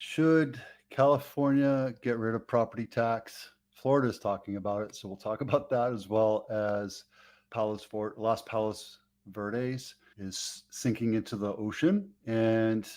Should California get rid of property tax? Florida is talking about it, so we'll talk about that as well as Los Palos Verdes is sinking into the ocean and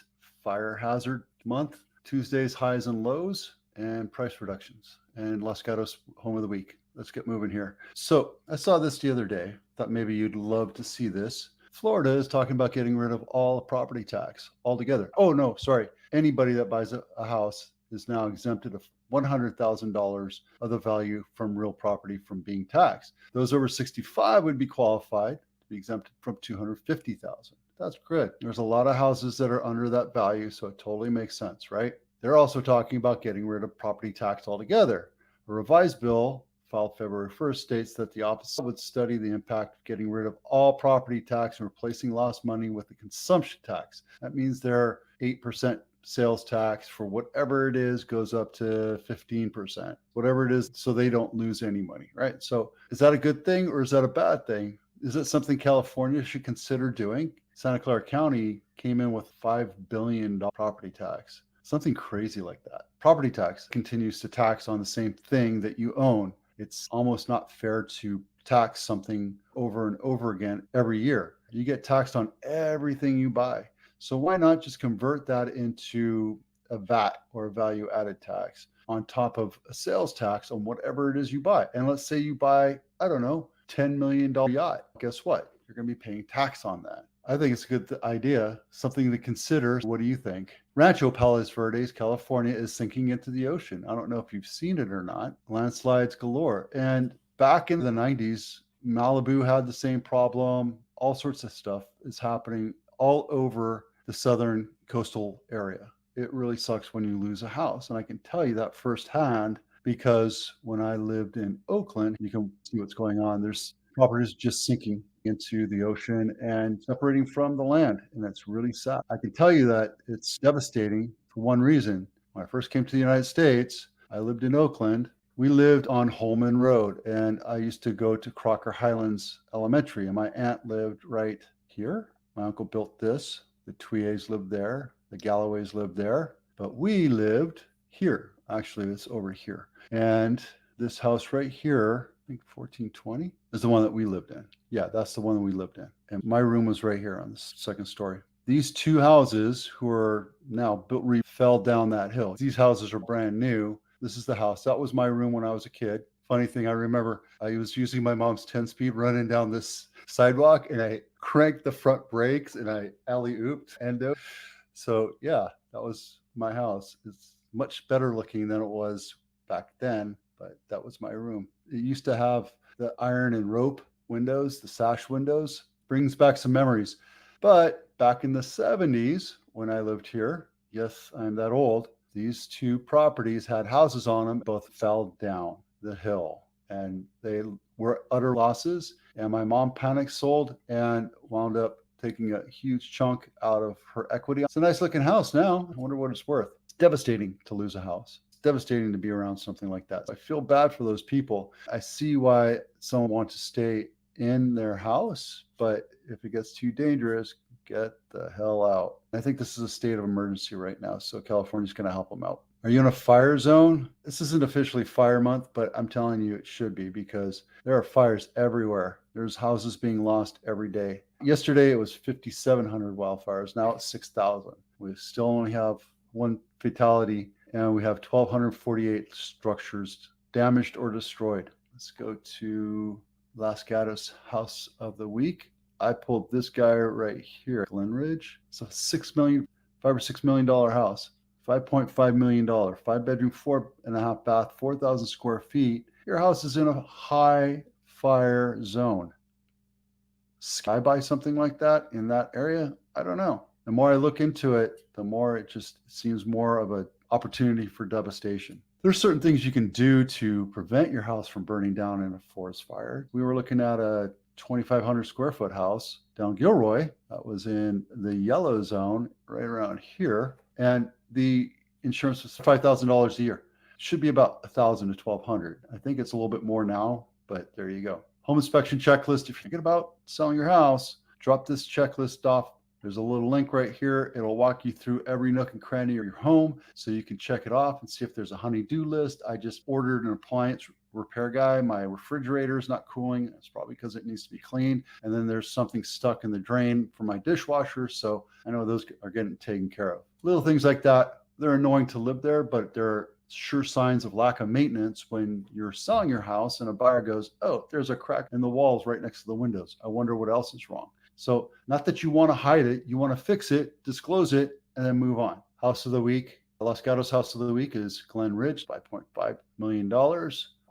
fire hazard month, Tuesday's highs and lows, and price reductions, and Los Gatos home of the week. Let's get moving here. So I saw this the other day. Thought maybe you'd love to see this. Florida is talking about getting rid of all property tax altogether. Oh, no, sorry. Anybody that buys a house is now exempted of $100,000 of the value from real property from being taxed. Those over 65 would be qualified to be exempted from $250,000. That's good. There's a lot of houses that are under that value, so it totally makes sense, right? They're also talking about getting rid of property tax altogether. A revised bill filed February 1st states that the office would study the impact of getting rid of all property tax and replacing lost money with the consumption tax. That means their 8% sales tax for whatever it is goes up to 15%, whatever it is, so they don't lose any money, right? So is that a good thing or is that a bad thing? Is it something California should consider doing? Santa Clara County came in with $5 billion property tax, something crazy like that. Property tax continues to tax on the same thing that you own. It's almost not fair to tax something over and over again every year. You get taxed on everything you buy. So why not just convert that into a VAT or a value added tax on top of a sales tax on whatever it is you buy? And let's say you buy, I don't know, $10 million yacht. Guess what? You're going to be paying tax on that. I think it's a good idea, something to consider. What do you think? Rancho Palos Verdes, California is sinking into the ocean. I don't know if you've seen it or not. Landslides galore. And back in the 90s, Malibu had the same problem. All sorts of stuff is happening all over the southern coastal area. It really sucks when you lose a house. And I can tell you that firsthand because when I lived in Oakland, you can see what's going on. There's properties just sinking into the ocean and separating from the land. And that's really sad. I can tell you that it's devastating for one reason. When I first came to the United States, I lived in Oakland. We lived on Holman Road, and I used to go to Crocker Highlands Elementary, and my aunt lived right here. My uncle built this. The Tuies lived there. The Galloways lived there. But we lived here. Actually, it's over here. And this house right here, I think 1420, is the one that we lived in. Yeah, that's the one that we lived in. And my room was right here on the second story. These two houses, who are now built, fell down that hill. These houses are brand new. This is the house. That was my room when I was a kid. Funny thing, I remember I was using my mom's 10-speed running down this sidewalk, and I cranked the front brakes, and I alley-ooped endo. So yeah, that was my house. It's much better looking than it was back then, but that was my room. It used to have the iron and rope windows, the sash windows. Brings back some memories. But back in the 70s, when I lived here, yes, I'm that old, these two properties had houses on them, both fell down the hill, and they were utter losses. And my mom panic sold and wound up taking a huge chunk out of her equity. It's a nice looking house now. I wonder what it's worth. It's devastating to lose a house. It's devastating to be around something like that. I feel bad for those people. I see why someone wants to stay in their house, but if it gets too dangerous, get the hell out. I think this is a state of emergency right now, so California's going to help them out. Are you in a fire zone? This isn't officially fire month, but I'm telling you it should be, because there are fires everywhere. There's houses being lost every day. Yesterday it was 5,700 wildfires. Now it's 6,000. We still only have one fatality, and we have 1,248 structures damaged or destroyed. Let's go to Los Gatos house of the week. I pulled this guy right here, Glen Ridge. It's a $5 or $6 million house. $5.5 million, 5-bedroom, 4.5 bath, 4,000 square feet. Your house is in a high fire zone. Sky buy something like that in that area? I don't know. The more I look into it, the more it just seems more of an opportunity for devastation. There's certain things you can do to prevent your house from burning down in a forest fire. We were looking at a 2,500 square foot house down Gilroy. That was in the yellow zone right around here. And the insurance was $5,000 a year. It should be about $1,000 to $1,200. I think it's a little bit more now, but there you go. Home inspection checklist. If you're thinking about selling your house, drop this checklist off There's a little link right here. It'll walk you through every nook and cranny of your home so you can check it off and see if there's a honey-do list. I just ordered an appliance repair guy. My refrigerator is not cooling. It's probably because it needs to be cleaned. And then there's something stuck in the drain for my dishwasher. So I know those are getting taken care of. Little things like that. They're annoying to live there, but they're sure signs of lack of maintenance when you're selling your house and a buyer goes, oh, there's a crack in the walls right next to the windows. I wonder what else is wrong. So not that you want to hide it, you want to fix it, disclose it, and then move on. House of the week. Los Gatos house of the week is Glen Ridge, $5.5 million.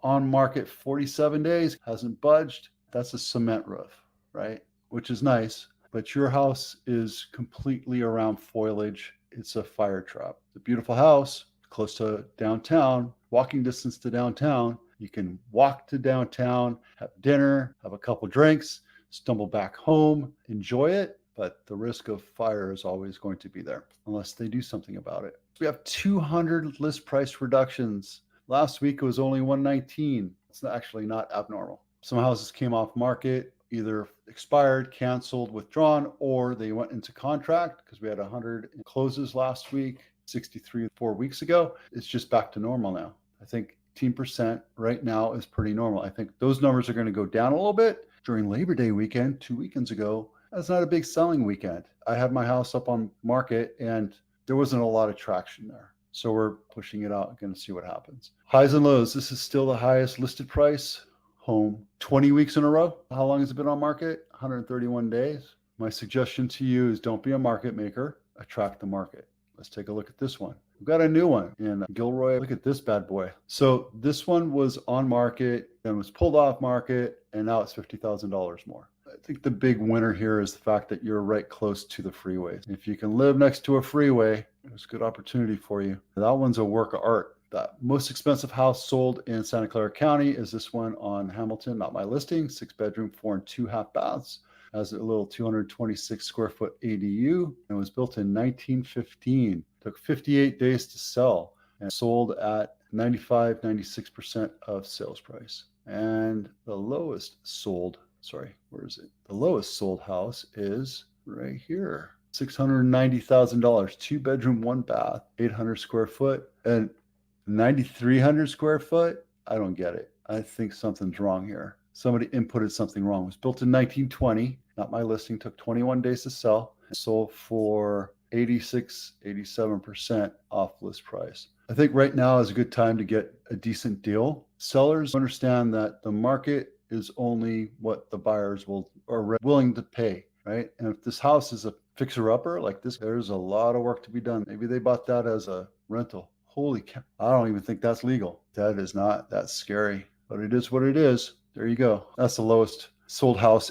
On market 47 days, hasn't budged. That's a cement roof, right? Which is nice, but your house is completely around foliage. It's a fire trap. It's a beautiful house, close to downtown, walking distance to downtown. You can walk to downtown, have dinner, have a couple drinks, stumble back home, enjoy it, but the risk of fire is always going to be there unless they do something about it. We have 200 list price reductions. Last week it was only 119. It's actually not abnormal. Some houses came off market, either expired, canceled, withdrawn, or they went into contract because we had 100 closes last week, 63 4 weeks ago. It's just back to normal now. I think 18% right now is pretty normal. I think those numbers are going to go down a little bit during Labor Day weekend, 2 weekends ago. That's not a big selling weekend. I had my house up on market and there wasn't a lot of traction there. So we're pushing it out, going to see what happens. Highs and lows. This is still the highest listed price home 20 weeks in a row. How long has it been on market? 131 days. My suggestion to you is don't be a market maker, attract the market. Let's take a look at this one. We've got a new one in Gilroy. Look at this bad boy. So this one was on market and was pulled off market, and now it's $50,000 more. I think the big winner here is the fact that you're right close to the freeway. If you can live next to a freeway, there's a good opportunity for you. That one's a work of art. The most expensive house sold in Santa Clara County is this one on Hamilton, not my listing, 6-bedroom, 4 and 2 half baths. Has a little 226 square foot ADU and was built in 1915. Took 58 days to sell and sold at 96% of sales price. And the lowest sold, the lowest sold house is right here. $690,000, 2-bedroom, 1 bath, 800 square foot, and 9,300 square foot. I don't get it. I think something's wrong here. Somebody inputted something wrong. It was built in 1920. Not my listing. Took 21 days to sell. Sold for 87% off list price. I think right now is a good time to get a decent deal. Sellers understand that the market is only what the buyers are willing to pay, right? And if this house is a fixer-upper like this, there's a lot of work to be done. Maybe they bought that as a rental. Holy cow. I don't even think that's legal. That is not that scary, but it is what it is. There you go. That's the lowest sold house